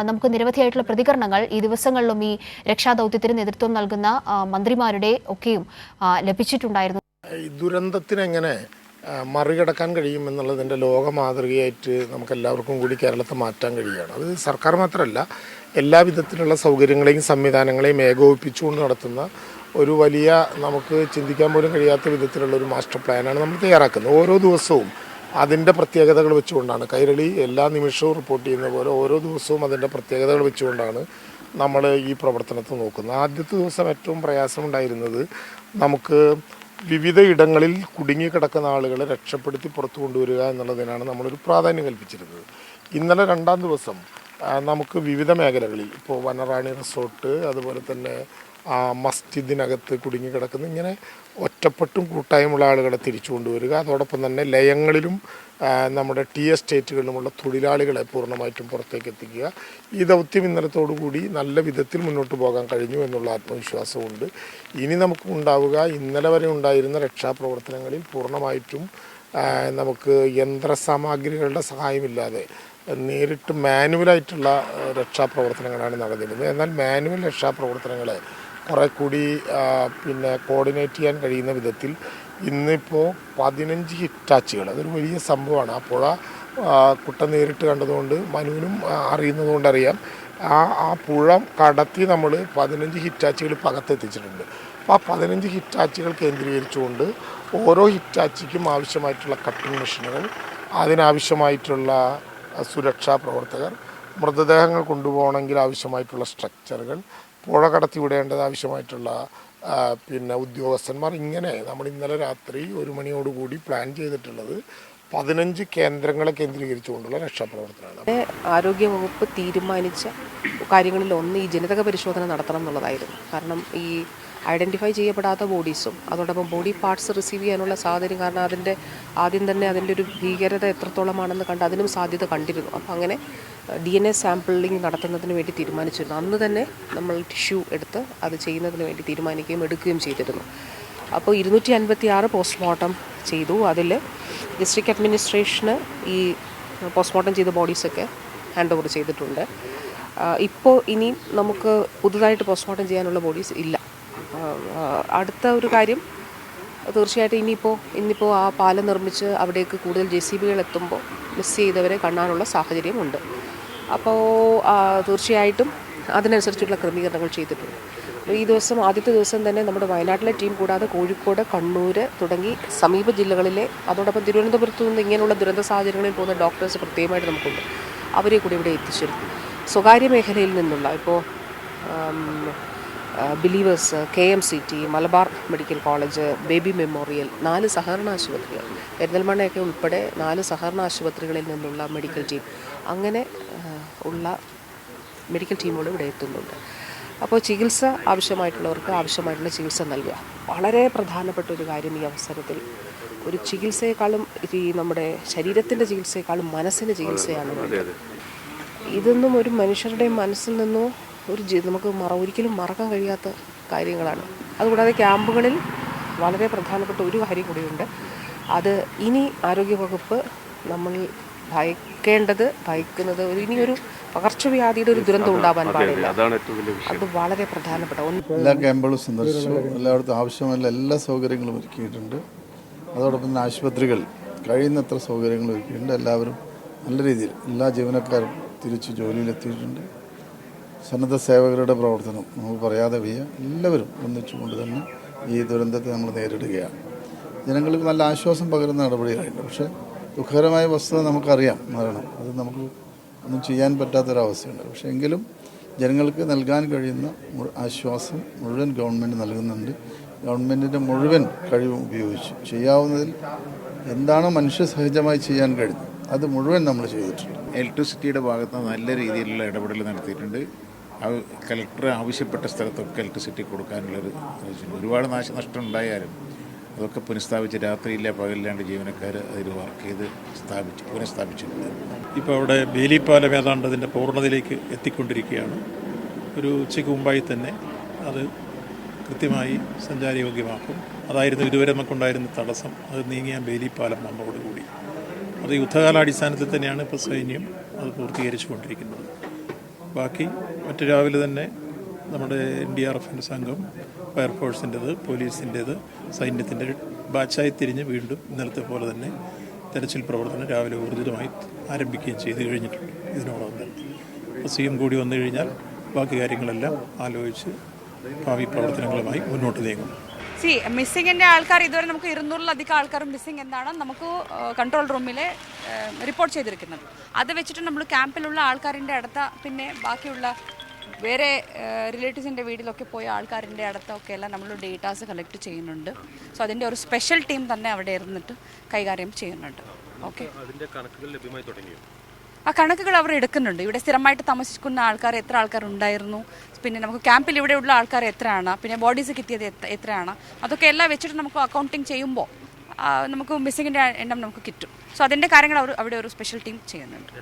നമുക്ക് നിരവധിയായിട്ടുള്ള പ്രതികരണങ്ങൾ ഈ ദിവസങ്ങളിലും ഈ രക്ഷാദൗത്യത്തിന് നേതൃത്വം നൽകുന്ന മന്ത്രിമാരുടെ ഒക്കെയും ലഭിച്ചിട്ടുണ്ടായിരുന്നു. ഈ ദുരന്തത്തിനെങ്ങനെ മറികടക്കാൻ കഴിയും എന്നുള്ളതിൻ്റെ ലോക മാതൃകയായിട്ട് നമുക്കെല്ലാവർക്കും കൂടി കേരളത്തെ മാറ്റാൻ കഴിയുകയാണ്. അത് സർക്കാർ മാത്രമല്ല, എല്ലാ വിധത്തിലുള്ള സൗകര്യങ്ങളെയും സംവിധാനങ്ങളെയും ഏകോപിപ്പിച്ചുകൊണ്ട് നടത്തുന്ന ഒരു വലിയ, നമുക്ക് ചിന്തിക്കാൻ പോലും കഴിയാത്ത വിധത്തിലുള്ള ഒരു മാസ്റ്റർ പ്ലാനാണ് നമ്മൾ തയ്യാറാക്കുന്നത്. ഓരോ ദിവസവും അതിൻ്റെ പ്രത്യേകതകൾ വെച്ചുകൊണ്ടാണ്, കൈരളി എല്ലാ നിമിഷവും റിപ്പോർട്ട് ചെയ്യുന്ന പോലെ ഓരോ ദിവസവും അതിൻ്റെ പ്രത്യേകതകൾ വെച്ചുകൊണ്ടാണ് നമ്മൾ ഈ പ്രവർത്തനത്തെ നോക്കുന്നത്. ആദ്യത്തെ ദിവസം ഏറ്റവും പ്രയാസമുണ്ടായിരുന്നത് നമുക്ക് വിവിധ ഇടങ്ങളിൽ കുടുങ്ങിക്കിടക്കുന്ന ആളുകളെ രക്ഷപ്പെടുത്തി പുറത്തു കൊണ്ടുവരിക എന്നുള്ളതിനാണ് നമ്മളൊരു പ്രാധാന്യം കൽപ്പിച്ചിരുന്നത്. ഇന്നലെ രണ്ടാം ദിവസം നമുക്ക് വിവിധ മേഖലകളിൽ, ഇപ്പോൾ വനറാണി റിസോർട്ട്, അതുപോലെ തന്നെ മസ്ജിദിനകത്ത് കുടുങ്ങിക്കിടക്കുന്ന ഇങ്ങനെ ഒറ്റപ്പെട്ടും കൂട്ടായുമുള്ള ആളുകളെ തിരിച്ചു കൊണ്ടുവരിക, അതോടൊപ്പം തന്നെ ലയങ്ങളിലും നമ്മുടെ ടീ എസ്റ്റേറ്റുകളിലുമുള്ള തൊഴിലാളികളെ പൂർണ്ണമായിട്ടും പുറത്തേക്ക് എത്തിക്കുക. ഈ ദൗത്യം ഇന്നലത്തോടുകൂടി നല്ല വിധത്തിൽ മുന്നോട്ട് പോകാൻ കഴിഞ്ഞു എന്നുള്ള ആത്മവിശ്വാസമുണ്ട്. ഇനി നമുക്ക് ഉണ്ടാവുക, ഇന്നലെ വരെ ഉണ്ടായിരുന്ന രക്ഷാപ്രവർത്തനങ്ങളിൽ പൂർണ്ണമായിട്ടും നമുക്ക് യന്ത്രസാമഗ്രികളുടെ സഹായമില്ലാതെ നേരിട്ട് മാനുവലായിട്ടുള്ള രക്ഷാപ്രവർത്തനങ്ങളാണ് നടന്നിരുന്നത്. എന്നാൽ മാനുവൽ രക്ഷാപ്രവർത്തനങ്ങളെ കുറേ കൂടി കോർഡിനേറ്റ് ചെയ്യാൻ കഴിയുന്ന വിധത്തിൽ ഇന്നിപ്പോൾ 15 ഹിറ്റാച്ചികൾ, അതൊരു വലിയ സംഭവമാണ്. ആ പുഴ കുട്ട നേരിട്ട് കണ്ടതുകൊണ്ട് മനുവിനും അറിയുന്നതുകൊണ്ടറിയാം. ആ പുഴ കടത്തി നമ്മൾ 15 ഹിറ്റാച്ചികൾ പകത്തെത്തിച്ചിട്ടുണ്ട്. അപ്പോൾ ആ 15 ഹിറ്റാച്ചികൾ കേന്ദ്രീകരിച്ചുകൊണ്ട് ഓരോ ഹിറ്റാച്ചിക്കും ആവശ്യമായിട്ടുള്ള കട്ടിംഗ് മെഷീനുകൾ, അതിനാവശ്യമായിട്ടുള്ള സുരക്ഷാ പ്രവർത്തകർ, മൃതദേഹങ്ങൾ കൊണ്ടുപോകണമെങ്കിൽ ആവശ്യമായിട്ടുള്ള സ്ട്രക്ചറുകൾ, പുഴ കടത്തി വിടേണ്ടത് ആവശ്യമായിട്ടുള്ള ഉദ്യോഗസ്ഥന്മാർ, ഇങ്ങനെ നമ്മൾ ഇന്നലെ രാത്രി 1 മണിയോടുകൂടി പ്ലാൻ ചെയ്തിട്ടുള്ളത് 15 കേന്ദ്രങ്ങളെ കേന്ദ്രീകരിച്ചുകൊണ്ടുള്ള രക്ഷാപ്രവർത്തനമാണ്. ആരോഗ്യവകുപ്പ് തീരുമാനിച്ച കാര്യങ്ങളിൽ ഒന്ന് ഈ ജനിതക പരിശോധന നടത്തണം എന്നുള്ളതായിരുന്നു. കാരണം ഈ ഐഡൻറ്റിഫൈ ചെയ്യപ്പെടാത്ത ബോഡീസും അതോടൊപ്പം ബോഡി പാർട്സ് റിസീവ് ചെയ്യാനുള്ള സാഹചര്യം, കാരണം ആദ്യം തന്നെ അതിൻ്റെ ഒരു ഭീകരത എത്രത്തോളമാണെന്ന് കണ്ട് അതിനും സാധ്യത കണ്ടിരുന്നു. അപ്പം അങ്ങനെ DNA സാമ്പിളിംഗ് നടത്തുന്നതിന് വേണ്ടി തീരുമാനിച്ചിരുന്നു. അന്ന് തന്നെ നമ്മൾ ടിഷ്യൂ എടുത്ത് അത് ചെയ്യുന്നതിന് വേണ്ടി തീരുമാനിക്കുകയും എടുക്കുകയും ചെയ്തിരുന്നു. അപ്പോൾ 256 പോസ്റ്റ്മോർട്ടം ചെയ്തു. അതിൽ ഡിസ്ട്രിക്ട് അഡ്മിനിസ്ട്രേഷന് ഈ പോസ്റ്റ്മോർട്ടം ചെയ്ത ബോഡീസൊക്കെ ഹാൻഡ് ഓവർ ചെയ്തിട്ടുണ്ട്. ഇപ്പോൾ ഇനി നമുക്ക് പുതുതായിട്ട് പോസ്റ്റ്മോർട്ടം ചെയ്യാനുള്ള ബോഡീസ് ഇല്ല. അടുത്ത ഒരു കാര്യം, തീർച്ചയായിട്ടും ഇന്നിപ്പോൾ ആ പാലം നിർമ്മിച്ച് അവിടേക്ക് കൂടുതൽ JCBകൾ എത്തുമ്പോൾ മിസ് ചെയ്തവരെ കാണാനുള്ള സാഹചര്യമുണ്ട്. അപ്പോൾ തീർച്ചയായിട്ടും അതിനനുസരിച്ചുള്ള ക്രമീകരണങ്ങൾ ചെയ്തിട്ടുണ്ട്. ഈ ദിവസം, ആദ്യത്തെ ദിവസം തന്നെ നമ്മുടെ വയനാട്ടിലെ ടീം കൂടാതെ കോഴിക്കോട്, കണ്ണൂർ തുടങ്ങി സമീപ ജില്ലകളിലെ, അതോടൊപ്പം തിരുവനന്തപുരത്തു നിന്ന് ഇങ്ങനെയുള്ള ദുരന്ത സാഹചര്യങ്ങളിൽ പോകുന്ന ഡോക്ടേഴ്സ് പ്രത്യേകമായിട്ട് നമുക്കുണ്ട്. അവരെ കൂടി ഇവിടെ എത്തിച്ചിരുന്നു. സ്വകാര്യ മേഖലയിൽ നിന്നുള്ള, ഇപ്പോൾ believers, KMCT, Malabar medical college, baby memorial, 4 സഹകരണ ആശുപത്രികൾ, പെരിന്തൽമണ്ണയൊക്കെ ഉൾപ്പെടെ 4 സഹകരണ ആശുപത്രികളിൽ നിന്നുള്ള മെഡിക്കൽ ടീം, അങ്ങനെ ഉള്ള മെഡിക്കൽ ടീമുകൾ ഇവിടെ എത്തുന്നുണ്ട്. അപ്പോൾ ചികിത്സ ആവശ്യമായിട്ടുള്ളവർക്ക് ആവശ്യമായിട്ടുള്ള ചികിത്സ നൽകുക വളരെ പ്രധാനപ്പെട്ട ഒരു കാര്യം. ഈ അവസരത്തിൽ ഒരു ചികിത്സയെക്കാളും, ഈ നമ്മുടെ ശരീരത്തിൻ്റെ ചികിത്സയെക്കാളും മനസ്സിൻ്റെ ചികിത്സയാണ് വേണ്ടത്. ഇതൊന്നും ഒരു മനുഷ്യരുടെ മനസ്സിൽ നിന്നോ നമുക്ക് ഒരിക്കലും മറക്കാൻ കഴിയാത്ത കാര്യങ്ങളാണ്. അതുകൂടാതെ ക്യാമ്പുകളിൽ വളരെ പ്രധാനപ്പെട്ട ഒരു കാര്യം കൂടിയുണ്ട്. അത് ഇനി ആരോഗ്യവകുപ്പ് നമ്മൾ ഭയക്കുന്നത് ഇനിയൊരു പകർച്ചവ്യാധിയുടെ ഒരു ദുരന്തം ഉണ്ടാവാൻ പാടില്ല. അത് വളരെ പ്രധാനപ്പെട്ട എല്ലാ ക്യാമ്പുകളും സന്ദർശിച്ചു. എല്ലായിടത്തും ആവശ്യമായ എല്ലാ സൗകര്യങ്ങളും ഒരുക്കിയിട്ടുണ്ട്. അതോടൊപ്പം തന്നെ ആശുപത്രികൾ കഴിയുന്നത്ര സൗകര്യങ്ങൾ ഒരുക്കിയിട്ടുണ്ട്. എല്ലാവരും നല്ല രീതിയിൽ, എല്ലാ ജീവനക്കാരും തിരിച്ച് ജോലിയിലെത്തിയിട്ടുണ്ട്. സന്നദ്ധ സേവകരുടെ പ്രവർത്തനം നമുക്ക് പറയാതെ വയ്യ. എല്ലാവരും ഒന്നിച്ചുകൊണ്ട് തന്നെ ഈ ദുരന്തത്തെ നമ്മൾ നേരിടുകയാണ്. ജനങ്ങൾക്ക് നല്ല ആശ്വാസം പകരുന്ന നടപടികളായിട്ടുണ്ട്. പക്ഷേ ദുഃഖകരമായ വസ്തുത നമുക്കറിയാം, മരണം, അത് നമുക്ക് ഒന്നും ചെയ്യാൻ പറ്റാത്തൊരവസ്ഥയുണ്ട്. പക്ഷേ എങ്കിലും ജനങ്ങൾക്ക് നൽകാൻ കഴിയുന്ന ആശ്വാസം മുഴുവൻ ഗവൺമെൻറ് നൽകുന്നുണ്ട്. ഗവൺമെൻറ്റിൻ്റെ മുഴുവൻ കഴിവും ഉപയോഗിച്ച് ചെയ്യാവുന്നതിൽ എന്താണോ മനുഷ്യ സഹജമായി ചെയ്യാൻ കഴിഞ്ഞത് അത് മുഴുവൻ നമ്മൾ ചെയ്തിട്ടുണ്ട്. ഇലക്ട്രിസിറ്റിയുടെ ഭാഗത്ത് നല്ല രീതിയിലുള്ള ഇടപെടൽ നടത്തിയിട്ടുണ്ട്. കലക്ടർ ആവശ്യപ്പെട്ട സ്ഥലത്തൊക്കെ ഇലക്ട്രിസിറ്റി കൊടുക്കാനുള്ളൊരു ഒരുപാട് നാശനഷ്ടം ഉണ്ടായാലും അതൊക്കെ പുനഃസ്ഥാപിച്ച് രാത്രിയില്ല പകലില്ലാണ്ട് ജീവനക്കാർ അതിൽ വർക്ക് ചെയ്ത് പുനഃസ്ഥാപിച്ചിട്ടുണ്ട്. ഇപ്പോൾ അവിടെ ബേലിപ്പാലം ഏതാണ്ട് അതിൻ്റെ പൂർണ്ണതയിലേക്ക് എത്തിക്കൊണ്ടിരിക്കുകയാണ്. ഒരു ഉച്ചയ്ക്ക് മുമ്പായി തന്നെ അത് കൃത്യമായി സഞ്ചാരയോഗ്യമാക്കും. അതായിരുന്നു ഇതുവരെ നമുക്കുണ്ടായിരുന്ന തടസ്സം. അത് നീങ്ങിയ ബേലിപ്പാലം വന്നതോടുകൂടി അത് യുദ്ധകാലാടിസ്ഥാനത്തിൽ തന്നെയാണ് ഇപ്പോൾ സൈന്യം അത് പൂർത്തീകരിച്ചു കൊണ്ടിരിക്കുന്നത്. ബാക്കി മറ്റു രാവിലെ തന്നെ നമ്മുടെ NDRFൻ്റെ സംഘം, ഫയർഫോഴ്സിൻ്റേത്, പോലീസിൻ്റേത്, സൈന്യത്തിൻ്റെ ബാച്ചായി തിരിഞ്ഞ് വീണ്ടും ഇന്നലത്തെ പോലെ തന്നെ തെരച്ചിൽ പ്രവർത്തനം രാവിലെ ഊർജിതമായി ആരംഭിക്കുകയും ചെയ്തു കഴിഞ്ഞിട്ടുണ്ട്. ഇതിനോടൊപ്പം തന്നെ സിഎം കൂടി വന്നു കഴിഞ്ഞാൽ ബാക്കി കാര്യങ്ങളെല്ലാം ആലോചിച്ച് ഭാവി പ്രവർത്തനങ്ങളുമായി മുന്നോട്ട് നീങ്ങും. മിസ്സിങ്ങിൻ്റെ ആൾക്കാർ ഇതുവരെ നമുക്ക് 200-ലധികം ആൾക്കാർ മിസ്സിംഗ് എന്നാണ് നമുക്ക് കൺട്രോൾ റൂമിൽ റിപ്പോർട്ട് ചെയ്തിരിക്കുന്നത്. അത് വെച്ചിട്ട് നമ്മൾ ക്യാമ്പിലുള്ള ആൾക്കാരിൻ്റെ അടുത്ത, പിന്നെ ബാക്കിയുള്ള വേറെ റിലേറ്റീവ്സിൻ്റെ വീട്ടിലൊക്കെ പോയ ആൾക്കാരിൻ്റെ അടുത്തൊക്കെ എല്ലാം നമ്മൾ ഡേറ്റാസ് കളക്ട് ചെയ്യുന്നുണ്ട്. സോ അതിൻ്റെ ഒരു സ്പെഷ്യൽ ടീം തന്നെ അവിടെ ഇരുന്നിട്ട് കൈകാര്യം ചെയ്യുന്നുണ്ട്. ഓക്കെ, അതിൻ്റെ കണക്കുകൾ ലഭ്യമായി തുടങ്ങിയോ? ആ കണക്കുകൾ അവർ എടുക്കുന്നുണ്ട്. ഇവിടെ സ്ഥിരമായിട്ട് താമസിക്കുന്ന ആൾക്കാർ എത്ര ആൾക്കാർ ഉണ്ടായിരുന്നു, പിന്നെ നമുക്ക് ക്യാമ്പിൽ ഇവിടെയുള്ള ആൾക്കാർ എത്രയാണ്, പിന്നെ ബോഡീസ് കിട്ടിയത് എത്രയാണ്, അതൊക്കെ എല്ലാം വെച്ചിട്ട് നമുക്ക് അക്കൗണ്ടിങ് ചെയ്യുമ്പോൾ നമുക്ക് മിസ്സിങ്ങിൻ്റെ എണ്ണം നമുക്ക് കിട്ടും. സോ അതിൻ്റെ കാര്യങ്ങൾ അവിടെ ഒരു സ്പെഷ്യൽ ടീം ചെയ്യുന്നുണ്ട്.